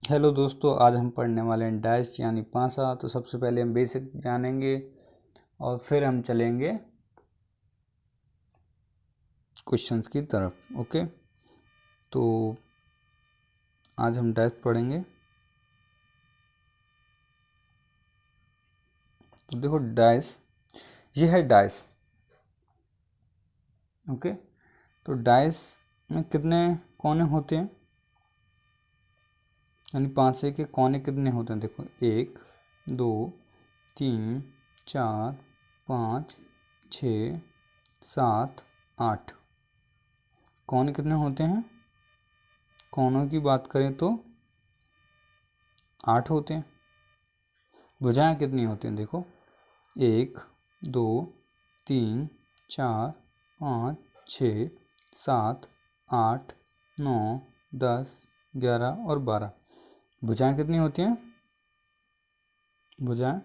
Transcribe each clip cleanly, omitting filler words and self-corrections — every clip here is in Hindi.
हेलो दोस्तों, आज हम पढ़ने वाले हैं डाइस यानी पासा। तो सबसे पहले हम बेसिक जानेंगे और फिर हम चलेंगे क्वेश्चंस की तरफ। ओके, तो आज हम डाइस पढ़ेंगे। तो देखो डाइस, ये है डाइस। ओके, तो डाइस में कितने कोने होते हैं, यानी पाँचे के कोने कितने होते हैं। देखो 1 2 3 4 5 6 7 8 कोने कितने होते हैं। कोनों की बात करें तो 8 होते हैं। भुजाएं कितनी होती हैं, देखो 1 2 3 4 5 6 7 8 9 10 11 और 12। भुजाएं कितनी होती हैं, भुजाएं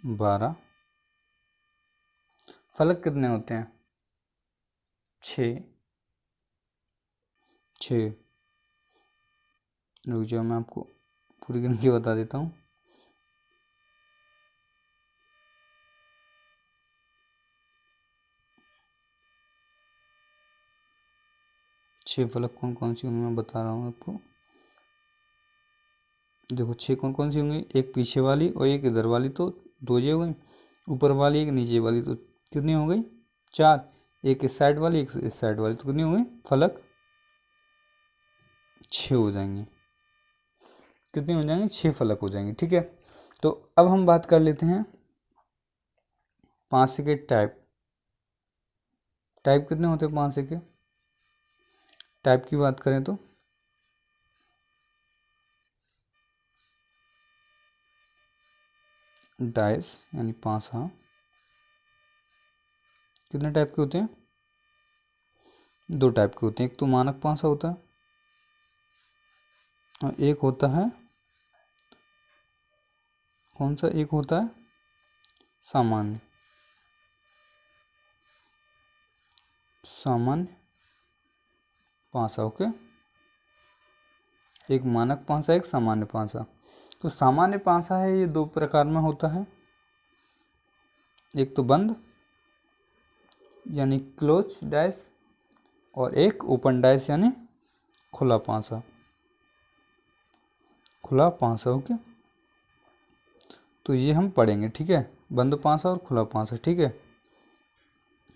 12। फलक कितने होते हैं, 6। रुक जाओ, मैं आपको पूरी गिनती बता देता हूँ। छः फलक कौन कौन सी होंगी मैं बता रहा हूँ आपको। देखो 6 कौन कौन सी होंगी, एक पीछे वाली और एक इधर वाली, तो 2 ये हो गई। ऊपर वाली एक नीचे वाली, तो कितनी हो गई, 4। एक इस साइड वाली एक इस साइड वाली, तो कितनी हो गई, फलक 6 हो जाएंगे। कितनी हो जाएंगे, 6 फलक हो जाएंगे। ठीक है, तो अब हम बात कर लेते हैं पाँसे के टाइप। टाइप कितने होते हैं पाँसे के। टाइप की बात करें तो डाइस यानी पाँसा कितने टाइप के होते हैं, 2 टाइप के होते हैं। एक तो मानक पाँसा होता है और एक होता है, कौन सा, एक होता है सामान्य। सामान्य पाँसा। ओके, एक मानक पाँसा एक सामान्य पाँसा। तो सामान्य पाँसा है, ये 2 प्रकार में होता है। एक तो बंद यानी क्लोज डाइस और एक ओपन डाइस यानी खुला पाँसा। खुला पाँसा। ओके, तो ये हम पढ़ेंगे। ठीक है, बंद पाँसा और खुला पाँसा। ठीक है,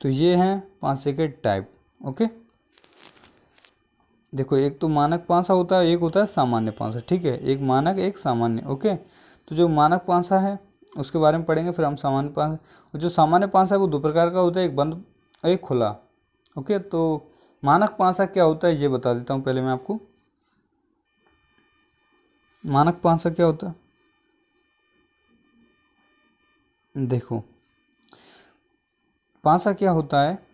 तो ये हैं पाँसे के टाइप। ओके, देखो एक तो मानक पाँसा होता है, एक होता है सामान्य पाँसा। ठीक है, एक मानक एक सामान्य। ओके, तो जो मानक पाँसा है उसके बारे में पढ़ेंगे, फिर हम सामान्य पाँसा। और जो सामान्य पाँसा है वो 2 प्रकार का होता है, एक बंद और एक खुला। ओके, तो मानक पाँसा क्या होता है ये बता देता हूँ पहले मैं आपको। मानक पाँसा क्या होता है, देखो पाँसा क्या होता है,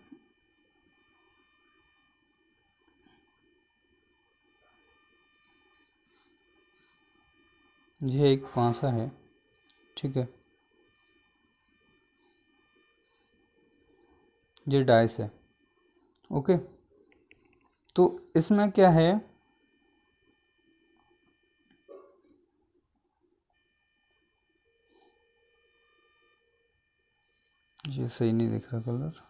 यह एक पाँसा है। ठीक है, ये डाइस है। ओके, तो इसमें क्या है, ये सही नहीं दिख रहा कलर,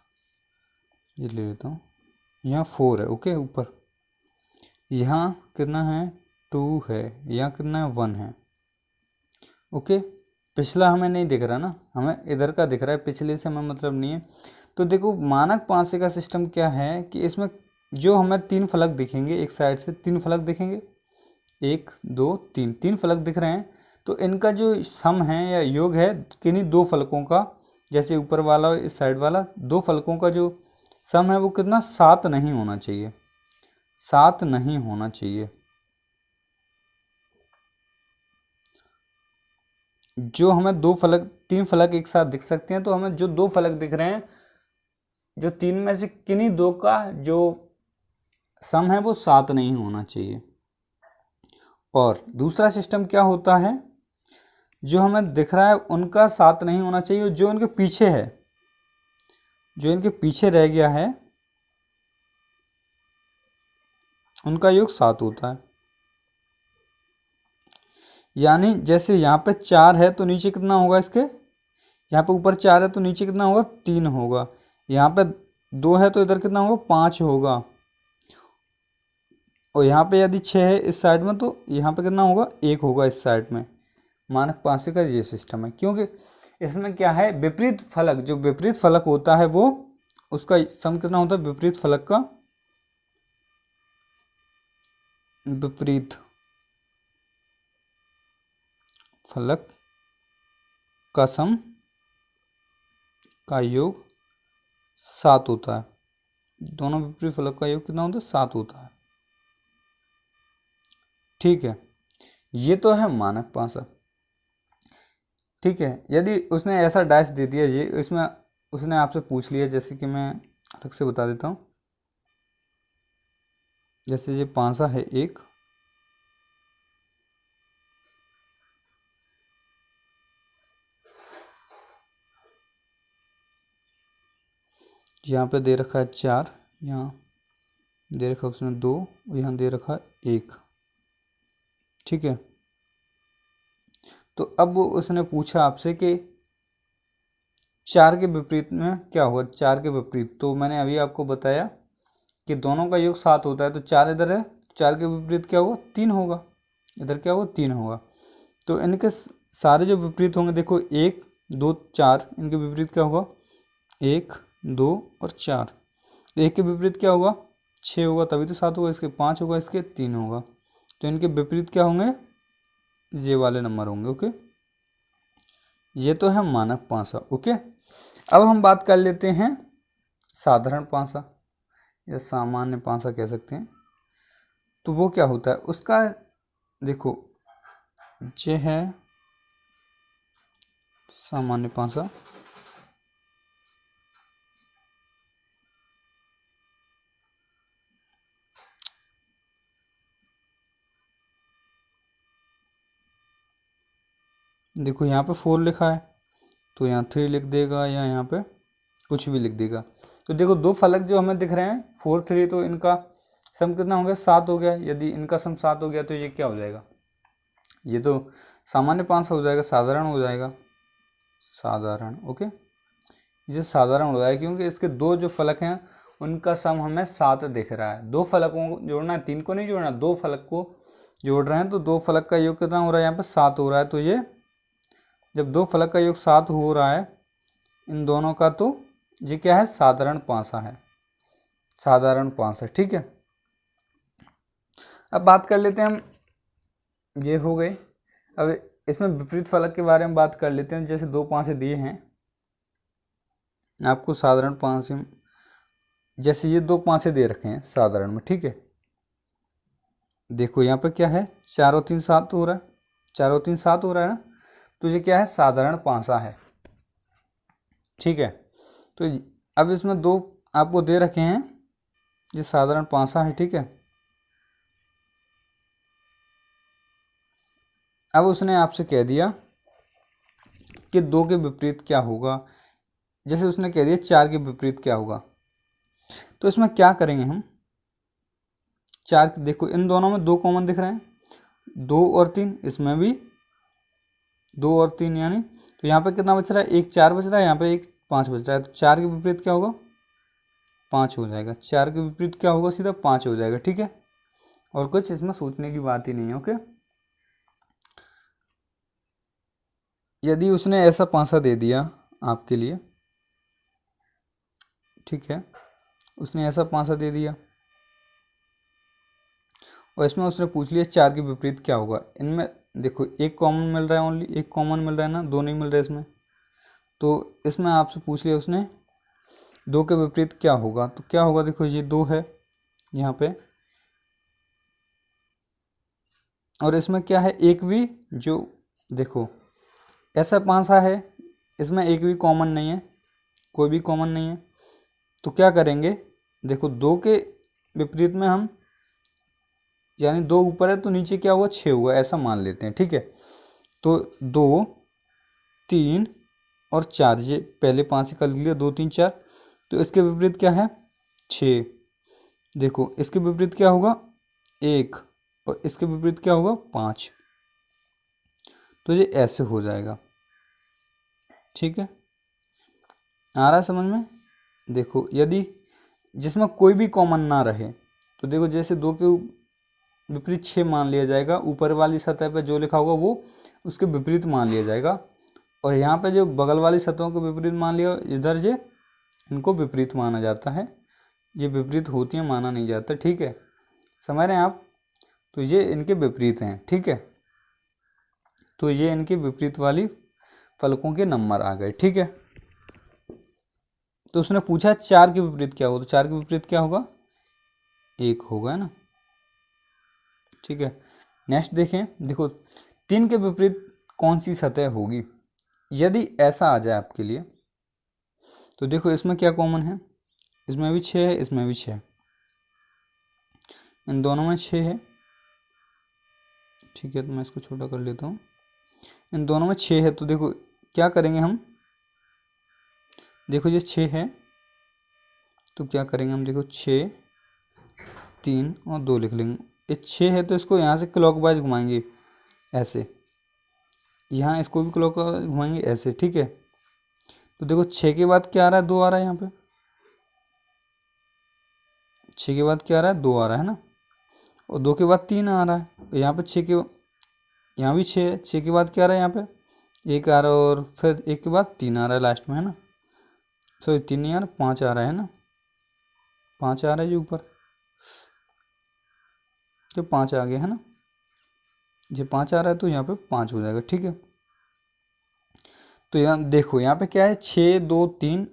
ये ले लेता हूँ। यहाँ 4 है। ओके, ऊपर यहाँ कितना है, 2 है। यहाँ कितना है, 1 है। ओके, पिछला हमें नहीं दिख रहा ना, हमें इधर का दिख रहा है, पिछले से हमें मतलब नहीं है। तो देखो मानक पाँसे का सिस्टम क्या है कि इसमें जो हमें 3 फलक दिखेंगे, एक साइड से 3 फलक दिखेंगे, 1 2 3, 3 फलक दिख रहे हैं। तो इनका जो सम है या योग है किन्हीं 2 फलकों का, जैसे ऊपर वाला और इस साइड वाला, 2 फलकों का जो सम है वो कितना, 7 नहीं होना चाहिए। 7 नहीं होना चाहिए। जो हमें 2 फलक 3 फलक एक साथ दिख सकते हैं, तो हमें जो 2 फलक दिख रहे हैं, जो 3 में से किन्हीं 2 का जो सम है वो 7 नहीं होना चाहिए। और दूसरा सिस्टम क्या होता है, जो हमें दिख रहा है उनका 7 नहीं होना चाहिए, जो इनके पीछे है, जो इनके पीछे रह गया है उनका योग 7 होता है। यानी जैसे यहाँ पे 4 है तो नीचे कितना होगा इसके, यहाँ पे ऊपर 4 है तो नीचे कितना होगा, 3 होगा। यहाँ पे 2 है तो इधर कितना होगा, 5 होगा। और यहाँ पे यदि 6 है इस साइड में तो यहाँ पे कितना होगा, 1 होगा इस साइड में। मानक पासे का ये सिस्टम है, क्योंकि इसमें क्या है, विपरीत फलक, जो विपरीत फलक होता है वो उसका सम कितना होता है, विपरीत फलक का, विपरीत फलक का सम का योग 7 होता है। दोनों विपरीत फलक का योग कितना होता है, 7 होता है। ठीक है, ये तो है मानक पासा। ठीक है, यदि उसने ऐसा डैश दे दिया, ये इसमें उसने आपसे पूछ लिया, जैसे कि मैं अलग से बता देता हूँ। जैसे ये पासा है एक, यहाँ पे दे रखा है 4, यहाँ दे रखा है उसने 2, और यहाँ दे रखा है 1। ठीक है, तो अब उसने पूछा आपसे कि 4 के विपरीत में क्या होगा, 4 के विपरीत, तो मैंने अभी आपको बताया कि दोनों का योग 7 होता है। तो 4 इधर है, 4 के विपरीत क्या होगा, 3 होगा। इधर क्या होगा, 3 होगा। तो इनके सारे जो विपरीत होंगे, देखो 1 2 4, इनके विपरीत क्या होगा, 1 2 और 4। तो 1 के विपरीत क्या होगा, 6 होगा, तभी तो 7 होगा। इसके 5 होगा, इसके 3 होगा। तो इनके विपरीत क्या होंगे, ये वाले नंबर होंगे। ओके, ये तो है मानक पासा। ओके, अब हम बात कर लेते हैं साधारण पासा या सामान्य पासा कह सकते हैं। तो वो क्या होता है, उसका देखो, ये है सामान्य पासा। देखो यहाँ पे 4 लिखा है तो यहाँ 3 लिख देगा, या यहाँ पे कुछ भी लिख देगा। तो देखो दो फलक जो हमें दिख रहे हैं 4 3, तो इनका सम कितना हो गया, 7 हो गया। यदि इनका सम 7 हो गया तो ये क्या हो जाएगा, ये तो सामान्य पासा हो जाएगा, साधारण हो जाएगा, साधारण। ओके, ये साधारण हो जाएगा क्योंकि इसके दो जो फलक हैं उनका सम हमें 7 दिख रहा है। दो फलकों को जोड़ना है, 3 को नहीं जोड़ना, दो फलक को जोड़ रहे हैं। तो दो फलक का योग कितना हो रहा है, यहाँ पर 7 हो रहा है। तो ये जब दो फलक का योग 7 हो रहा है इन दोनों का, तो ये क्या है, साधारण पासा है, साधारण पासा। ठीक है, अब बात कर लेते हैं हम, ये हो गए। अब इसमें विपरीत फलक के बारे में बात कर लेते हैं। जैसे 2 पासे दिए हैं आपको साधारण पासे में, जैसे ये 2 पासे दे रखे हैं साधारण में। ठीक है, देखो यहाँ पे क्या है, 4 और 3 7 हो रहा है, 4 और 3 7 हो रहा है ना। तो ये क्या है, साधारण पासा है। ठीक है, तो अब इसमें 2 आपको दे रखे हैं, ये साधारण पासा है। ठीक है, अब उसने आपसे कह दिया कि 2 के विपरीत क्या होगा। जैसे उसने कह दिया 4 के विपरीत क्या होगा, तो इसमें क्या करेंगे हम, 4, देखो इन दोनों में 2 कॉमन दिख रहे हैं, 2 और 3, इसमें भी 2 और 3, यानी तो यहाँ पे कितना बच रहा है, 1 4 बच रहा है, यहाँ पे 1 5 बच रहा है। तो 4 के विपरीत क्या होगा, 5 हो जाएगा। 4 के विपरीत क्या होगा, सीधा 5 हो जाएगा। ठीक है, और कुछ इसमें सोचने की बात ही नहीं है। ओके, यदि उसने ऐसा पासा दे दिया आपके लिए, ठीक है, उसने ऐसा पासा दे दिया और इसमें उसने पूछ लिया 4 के विपरीत क्या होगा। इनमें देखो एक कॉमन मिल रहा है, ओनली एक कॉमन मिल रहा है ना, 2 नहीं मिल रहे इसमें। तो इसमें आपसे पूछ लिया उसने 2 के विपरीत क्या होगा, तो क्या होगा, देखो ये 2 है यहाँ पे, और इसमें क्या है, एक भी, जो देखो ऐसा पासा है, इसमें एक भी कॉमन नहीं है, कोई भी कॉमन नहीं है। तो क्या करेंगे, देखो 2 के विपरीत में हम, यानी 2 ऊपर है तो नीचे क्या हुआ, 6 हुआ, ऐसा मान लेते हैं। ठीक है, तो 2 3 और 4, ये पहले 5 से कर लिया, 2 3 4। तो इसके विपरीत क्या है, 6। देखो इसके विपरीत क्या होगा, 1 और इसके विपरीत क्या होगा 5। तो ये ऐसे हो जाएगा। ठीक है, आ रहा है समझ में। देखो यदि जिसमें कोई भी कॉमन ना रहे तो देखो जैसे 2 के विपरीत 6 मान लिया जाएगा, ऊपर वाली सतह पे जो लिखा होगा वो उसके विपरीत मान लिया जाएगा, और यहाँ पे जो बगल वाली सतहों के विपरीत मान लिया, इधर ये इनको विपरीत माना जाता है, ये विपरीत होती हैं माना नहीं जाता। ठीक है, समझ रहे हैं आप। तो ये इनके विपरीत हैं। ठीक है, तो ये इनके विपरीत वाली फलकों के नंबर आ गए। ठीक है, तो उसने पूछा 4 के विपरीत क्या होगा, तो 4 के विपरीत क्या होगा 1 होगा, है ना। ठीक है, नेक्स्ट देखें। देखो 3 के विपरीत कौन सी सतह होगी। यदि ऐसा आ जाए आपके लिए तो देखो इसमें क्या कॉमन है, इसमें भी 6 है, इसमें भी 6, इन दोनों में 6 है। ठीक है, तो मैं इसको छोटा कर लेता हूँ। इन दोनों में 6 है, तो देखो क्या करेंगे हम, देखो ये 6 है तो क्या करेंगे हम, देखो 6 3 और 2 लिख लेंगे। ये 6 है तो इसको यहाँ से क्लॉकवाइज घुमाएंगे ऐसे, यहाँ इसको भी क्लॉकवाइज घुमाएंगे ऐसे। ठीक है, तो देखो 6 के बाद क्या आ रहा है 2 आ रहा है, यहाँ पे 6 के बाद क्या आ रहा है 2 आ रहा है ना, और 2 के बाद 3 आ रहा है, यहाँ पे 6 के यहाँ भी 6 है, 6 के बाद क्या आ रहा है यहाँ पे 1 आ रहा है, और फिर 1 के बाद 3 आ रहा है लास्ट में, है ना। सॉरी 3 नहीं आ रहा, 5 आ रहा है ना, 5 आ रहा है ये ऊपर, तो 5 आ गया है ना, ये 5 आ रहा है तो यहाँ पे 5 हो जाएगा। ठीक है, तो यहाँ देखो यहाँ पे क्या है 6 2 3,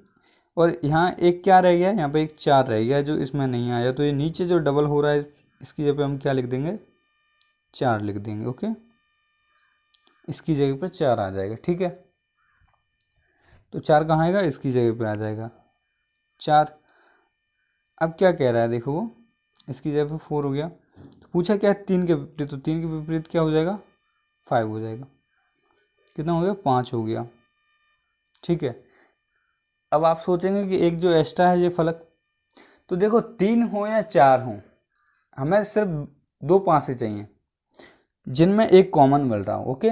और यहाँ एक क्या रह गया, यहाँ पे एक 4 रह गया जो इसमें नहीं आया, तो ये नीचे जो डबल हो रहा है इसकी जगह पे हम क्या लिख देंगे 4 लिख देंगे। ओके, इसकी जगह पे 4 आ जाएगा। ठीक है, तो 4 कहाँ आएगा, इसकी जगह पे आ जाएगा 4। अब क्या कह रहा है देखो, वो इसकी जगह पे 4 हो गया, तो पूछा क्या है 3 के विपरीत, तो 3 के विपरीत क्या हो जाएगा 5 हो जाएगा। कितना हो गया 5 हो गया। ठीक है, अब आप सोचेंगे कि एक जो एक्स्ट्रा है ये फलक, तो देखो 3 हो या 4 हो, हमें सिर्फ 2 पासे चाहिए जिनमें एक कॉमन मिल रहा हो। ओके,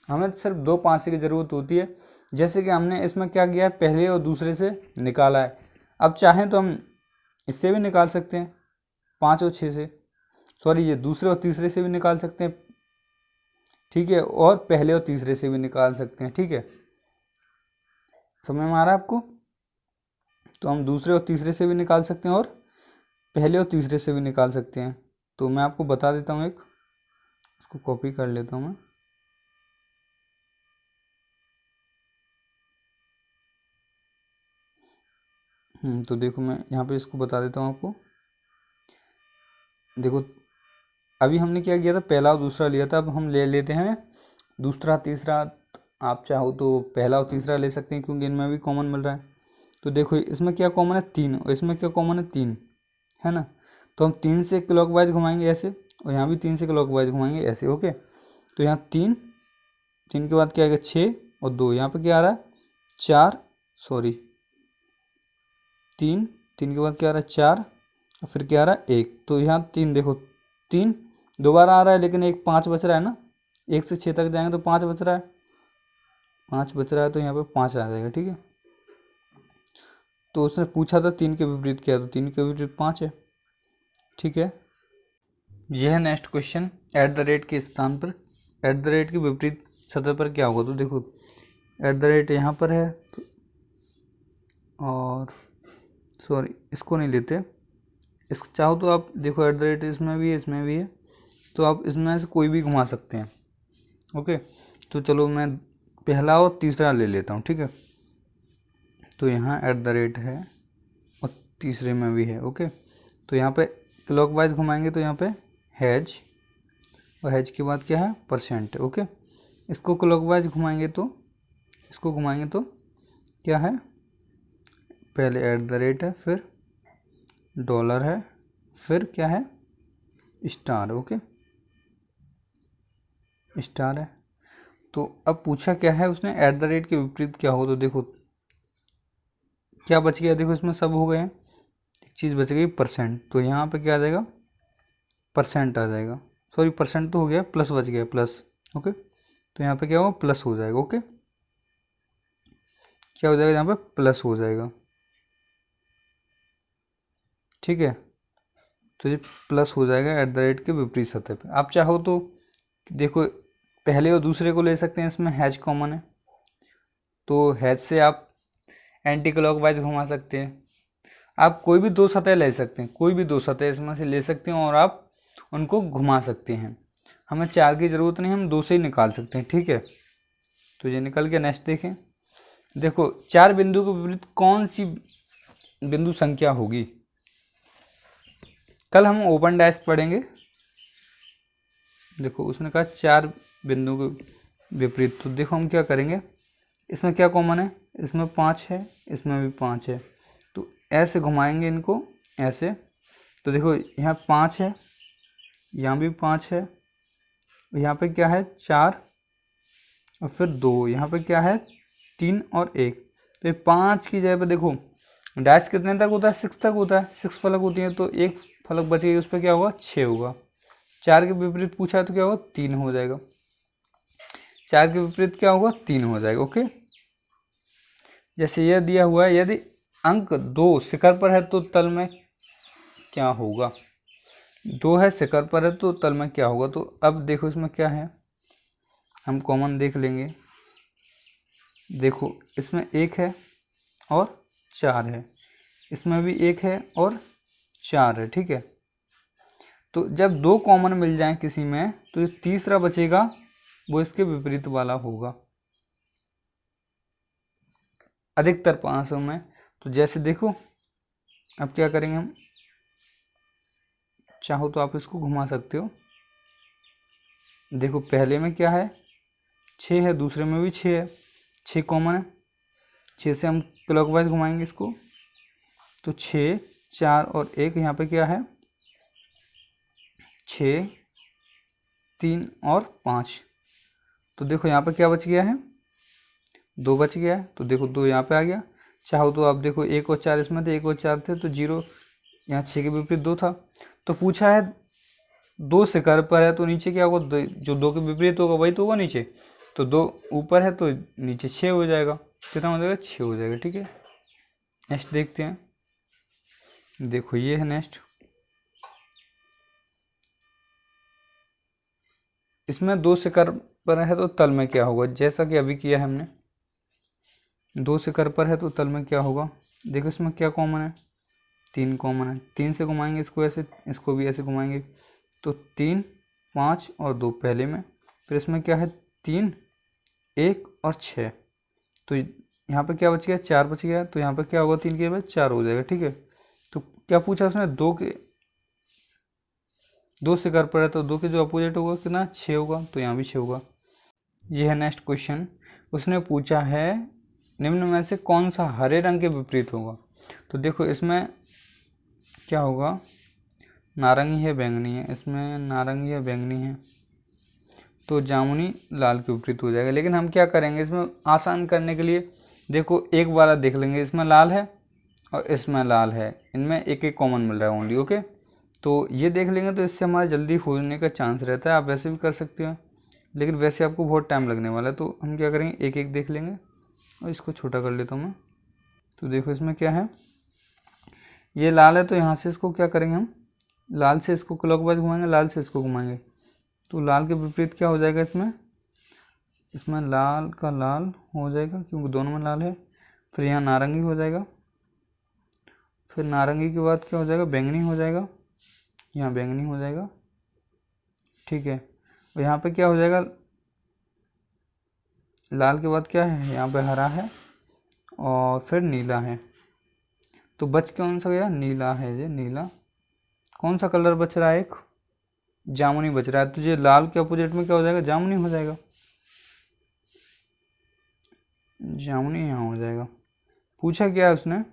हमें सिर्फ 2 पासे की ज़रूरत होती है। जैसे कि हमने इसमें क्या किया है, पहले और दूसरे से निकाला है, अब चाहें तो हम इससे भी निकाल सकते हैं 5 और 6 से, सॉरी ये दूसरे और तीसरे से भी निकाल सकते हैं। ठीक है, और पहले और तीसरे से भी निकाल सकते हैं। ठीक है, समझ में आ रहा है आपको। तो हम दूसरे और तीसरे से भी निकाल सकते हैं और पहले और तीसरे से भी निकाल सकते हैं। तो मैं आपको बता देता हूँ, एक इसको कॉपी कर लेता हूँ मैं। तो देखो मैं यहाँ पे इसको बता देता हूँ आपको। देखो अभी हमने क्या किया था, पहला और दूसरा लिया था, अब हम ले लेते हैं दूसरा तीसरा। आप चाहो तो पहला और तीसरा ले सकते हैं क्योंकि इनमें भी कॉमन मिल रहा है। तो देखो इसमें क्या कॉमन है 3, और इसमें क्या कॉमन है 3, है ना। तो हम 3 से क्लॉकवाइज घुमाएंगे ऐसे, और यहाँ भी 3 से क्लॉकवाइज घुमाएंगे ऐसे। ओके, तो यहाँ 3 के बाद क्या आएगा 6 और 2, यहाँ पे क्या आ रहा है 4, सॉरी 3 के बाद क्या आ रहा है 4, और फिर क्या आ रहा है 1। तो यहाँ 3 देखो 3 दोबारा आ रहा है, लेकिन एक 5 बच रहा है ना, 1 से 6 तक जाएंगे तो 5 बच रहा है, 5 बच रहा है, तो यहाँ पे 5 आ जाएगा। ठीक है, तो उसने पूछा था 3 के विपरीत क्या है, तो 3 के विपरीत 5 है। ठीक है, यह है next question. At the rate के स्थान पर एट द रेट के विपरीत सतह पर क्या होगा। तो देखो एट द रेट यहाँ पर है तो, और सॉरी इसको नहीं लेते, इस चाहो तो आप देखो एट द रेट इसमें भी है इसमें भी है, तो आप इसमें से कोई भी घुमा सकते हैं। ओके, तो चलो मैं पहला और तीसरा ले लेता हूँ। ठीक है, तो यहाँ एट द रेट है और तीसरे में भी है। ओके, तो यहाँ पे क्लॉकवाइज घुमाएंगे तो यहाँ पे हैज, और हैज के बाद क्या है परसेंट। ओके, इसको क्लॉकवाइज घुमाएंगे तो क्या है, पहले एट द रेट है, फिर डॉलर है, फिर क्या है स्टार। ओके, स्टार है। तो अब पूछा क्या है उसने, एट द रेट के विपरीत क्या हो। तो देखो क्या बच गया, देखो इसमें सब हो गए हैं, एक चीज़ बच गई परसेंट, तो यहाँ पे क्या आ जाएगा परसेंट आ जाएगा, सॉरी परसेंट तो हो गया, प्लस बच गया प्लस। ओके, तो यहाँ पे क्या होगा, प्लस हो जाएगा। ओके, क्या हो जाएगा यहाँ पे, प्लस हो जाएगा। ठीक है, तो ये प्लस हो जाएगा एट द रेट के विपरीत सतह पे। आप चाहो तो देखो पहले और दूसरे को ले सकते हैं, इसमें हैच कॉमन है तो हैच से आप एंटी क्लॉकवाइज घुमा सकते हैं। आप कोई भी दो सतह ले सकते हैं, कोई भी दो सतह इसमें से ले सकते हैं और आप उनको घुमा सकते हैं। हमें चार की ज़रूरत नहीं, हम दो से ही निकाल सकते हैं। ठीक है, तो ये निकल के नेक्स्ट देखें। देखो चार बिंदु के विपरीत कौन सी बिंदु संख्या होगी। कल हम ओपन डैश पढ़ेंगे। देखो उसने कहा चार बिंदु के विपरीत, तो देखो हम क्या करेंगे, इसमें क्या कॉमन है, इसमें 5 है, इसमें भी 5 है, तो ऐसे घुमाएंगे इनको ऐसे। तो देखो यहाँ 5 है, यहाँ भी 5 है, यहाँ पे क्या है 4 और फिर 2, यहाँ पे क्या है 3 और 1। तो ये 5 की जगह पे देखो डैश कितने तक होता है, 6 तक होता है, 6 फलक होती है, तो एक फलक बचेगी, उस पर क्या होगा 6 होगा। 4 के विपरीत पूछा है तो क्या होगा 3 हो जाएगा। 4 के विपरीत क्या होगा 3 हो जाएगा। ओके, जैसे यह दिया हुआ है, यदि अंक 2 शिखर पर है तो तल में क्या होगा। 2 है शिखर पर है तो तल में क्या होगा। तो अब देखो इसमें क्या है, हम कॉमन देख लेंगे। देखो इसमें 1 है और 4 है, इसमें भी 1 है और 4 है। ठीक है, तो जब 2 कॉमन मिल जाए किसी में तो जो तीसरा बचेगा वो इसके विपरीत वाला होगा अधिकतर 500 में। तो जैसे देखो अब क्या करेंगे हम, चाहो तो आप इसको घुमा सकते हो। देखो पहले में क्या है 6 है, दूसरे में भी 6 है, 6 कॉमन है, 6 से हम क्लॉकवाइज घुमाएंगे इसको। तो 6, 4 और 1, यहाँ पे क्या है 6, 3 और 5। तो देखो यहाँ पे क्या बच गया है 2 बच गया है, तो देखो 2 यहाँ पे आ गया। चाहो तो आप देखो 1 और 4 इसमें थे, 1 और 4 थे तो 0, यहाँ 6 के विपरीत 2 था। तो पूछा है 2 शिखर पर है तो नीचे क्या होगा, जो 2 के विपरीत होगा वही तो होगा नीचे, तो 2 ऊपर है तो नीचे 6 हो जाएगा। कितना हो जाएगा 6 हो जाएगा। ठीक है, नेक्स्ट देखते हैं। देखो ये है नेक्स्ट, इसमें 2 शिखर पर है तो तल में क्या होगा, जैसा कि अभी किया है हमने। 2 शिखर पर है तो तल में क्या होगा। देखो इसमें क्या कॉमन है 3 कॉमन है, 3 से घुमाएंगे इसको ऐसे, इसको भी ऐसे घुमाएंगे, तो 3, 5 और 2 पहले में। फिर इसमें क्या है 3, 1 और 6, तो यहाँ पे क्या बच गया 4 बच गया, तो यहाँ पे क्या होगा 3 के बाद 4 हो जाएगा। ठीक है, तो क्या पूछा उसने 2 शिखर पर है तो 2 के जो अपोजिट होगा कितना 6 होगा, तो यहाँ भी 6 होगा। ये है नेक्स्ट क्वेश्चन, उसने पूछा है निम्न में से कौन सा हरे रंग के विपरीत होगा। तो देखो इसमें क्या होगा, नारंगी है बैंगनी है, इसमें नारंगी है बैंगनी है, तो जामुनी लाल के विपरीत हो जाएगा। लेकिन हम क्या करेंगे इसमें आसान करने के लिए, देखो एक वाला देख लेंगे, इसमें लाल है और इसमें लाल है, इनमें एक एक कॉमन मिल रहा है ओनली। ओके, तो ये देख लेंगे तो इससे हमारा जल्दी होने का चांस रहता है। आप वैसे भी कर सकते हो, लेकिन वैसे आपको बहुत टाइम लगने वाला है, तो हम क्या करेंगे एक एक देख लेंगे। और इसको छोटा कर लेता हूँ मैं। तो देखो इसमें क्या है, ये लाल है तो यहाँ से इसको क्या करेंगे हम, लाल से इसको क्लॉकवाइज घुमाएंगे, लाल से इसको घुमाएंगे, तो लाल के विपरीत क्या हो जाएगा इसमें, इसमें लाल का लाल हो जाएगा क्योंकि दोनों में लाल है। फिर यहाँ नारंगी हो जाएगा, फिर नारंगी के बाद क्या हो जाएगा बैंगनी हो जाएगा, यहाँ बैंगनी हो जाएगा। ठीक है, और यहाँ पे क्या हो जाएगा, लाल के बाद क्या है यहाँ पे हरा है और फिर नीला है, तो बच कौन सा गया नीला है। ये नीला, कौन सा कलर बच रहा है, एक जामुनी बच रहा है, तो ये लाल के अपोजिट में क्या हो जाएगा जामुनी हो जाएगा, जामुनी यहाँ हो जाएगा। पूछा क्या है उसने,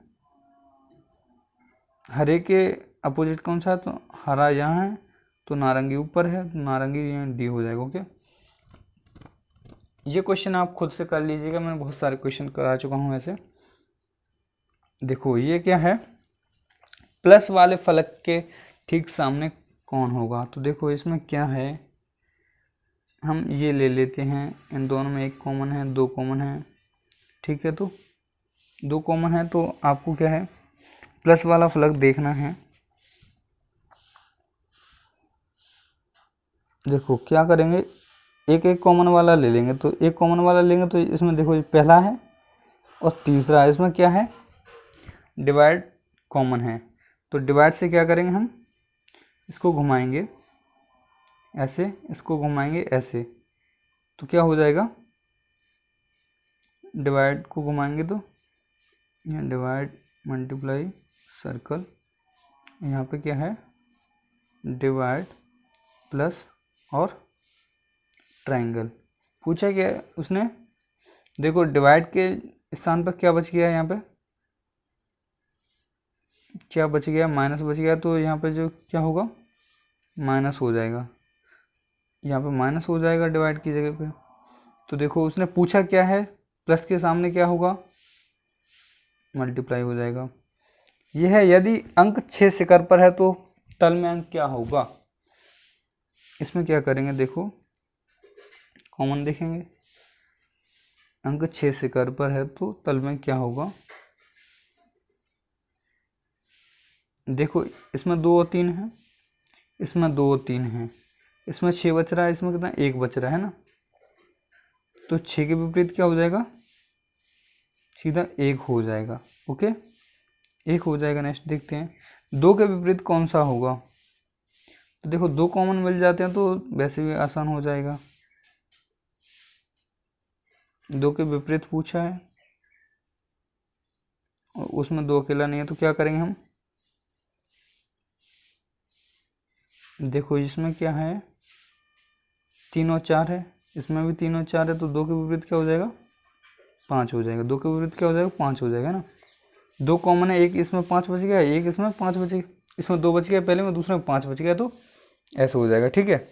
हरे के अपोजिट कौन सा है, तो हरा यहाँ है, तो नारंगी ऊपर है, तो नारंगी यहाँ डी हो जाएगा। ओके, ये क्वेश्चन आप खुद से कर लीजिएगा, मैंने बहुत सारे क्वेश्चन करा चुका हूँ ऐसे। देखो ये क्या है, प्लस वाले फलक के ठीक सामने कौन होगा। तो देखो इसमें क्या है, हम ये ले लेते हैं, इन दोनों में एक कॉमन है, दो कॉमन है, ठीक है। तो दो कॉमन है तो आपको क्या है, प्लस वाला फलक देखना है। देखो क्या करेंगे, एक एक कॉमन वाला ले लेंगे। तो एक कॉमन वाला लेंगे तो इसमें देखो ये पहला है और तीसरा है, इसमें क्या है, डिवाइड कॉमन है। तो डिवाइड से क्या करेंगे, हम इसको घुमाएंगे ऐसे, इसको घुमाएंगे ऐसे, तो क्या हो जाएगा, डिवाइड को घुमाएंगे तो यहाँ डिवाइड मल्टीप्लाई सर्कल, यहाँ पे क्या है, डिवाइड प्लस और ट्रायंगल। पूछा क्या उसने, देखो डिवाइड के स्थान पर क्या बच गया, यहाँ पे क्या बच गया, माइनस बच गया। तो यहाँ पे जो क्या होगा, माइनस हो जाएगा, यहाँ पे माइनस हो जाएगा डिवाइड की जगह पे। तो देखो उसने पूछा क्या है, प्लस के सामने क्या होगा, मल्टीप्लाई हो जाएगा। यह है यदि अंक 6 शिखर पर है तो तल में अंक क्या होगा। इसमें क्या करेंगे, देखो कॉमन देखेंगे, अंक 6 शिखर पर है तो तल में क्या होगा। देखो इसमें 2 और 3 है, इसमें 2 और 3 है, इसमें 6 बच रहा है, इसमें कितना, 1 बच रहा है ना। तो 6 के विपरीत क्या हो जाएगा, सीधा 1 हो जाएगा। ओके, 1 हो जाएगा। नेक्स्ट देखते हैं 2 के विपरीत कौन सा होगा। तो देखो 2 कॉमन मिल जाते हैं तो वैसे भी आसान हो जाएगा। 2 के विपरीत पूछा है और उसमें 2 अकेला नहीं है, तो क्या करेंगे हम, देखो इसमें क्या है, 3 और 4 है, इसमें भी 3 और 4 है, तो 2 के विपरीत क्या हो जाएगा, 5 हो जाएगा। 2 के विपरीत क्या हो जाएगा, 5 हो जाएगा ना। 2 कॉमन है, एक इसमें 5 बच गया, एक इसमें 5 बच गया, इसमें 2 बच गया पहले में, दूसरे में 5 बच गया, तो ऐसे हो जाएगा। ठीक है,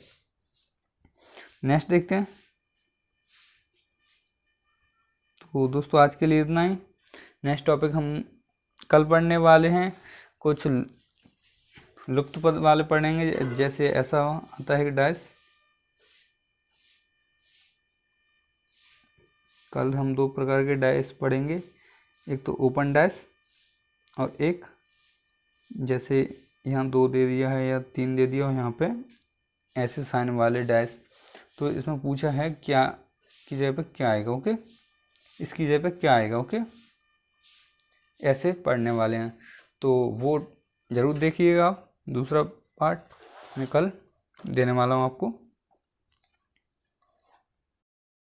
नेक्स्ट देखते हैं। तो दोस्तों आज के लिए इतना ही। नेक्स्ट टॉपिक हम कल पढ़ने वाले हैं, कुछ लुप्त पद वाले पढ़ेंगे, जैसे ऐसा आता है कि डैश। कल हम 2 प्रकार के डैश पढ़ेंगे, एक तो ओपन डैश और एक जैसे यहाँ 2 दे दिया है या 3 दे दिया और यहाँ पे ऐसे साइन वाले डैश। तो इसमें पूछा है क्या की जगह पे क्या आएगा, ओके, इसकी जगह पे क्या आएगा, ओके, ऐसे पढ़ने वाले हैं। तो वो ज़रूर देखिएगा आप, दूसरा पार्ट मैं कल देने वाला हूँ आपको।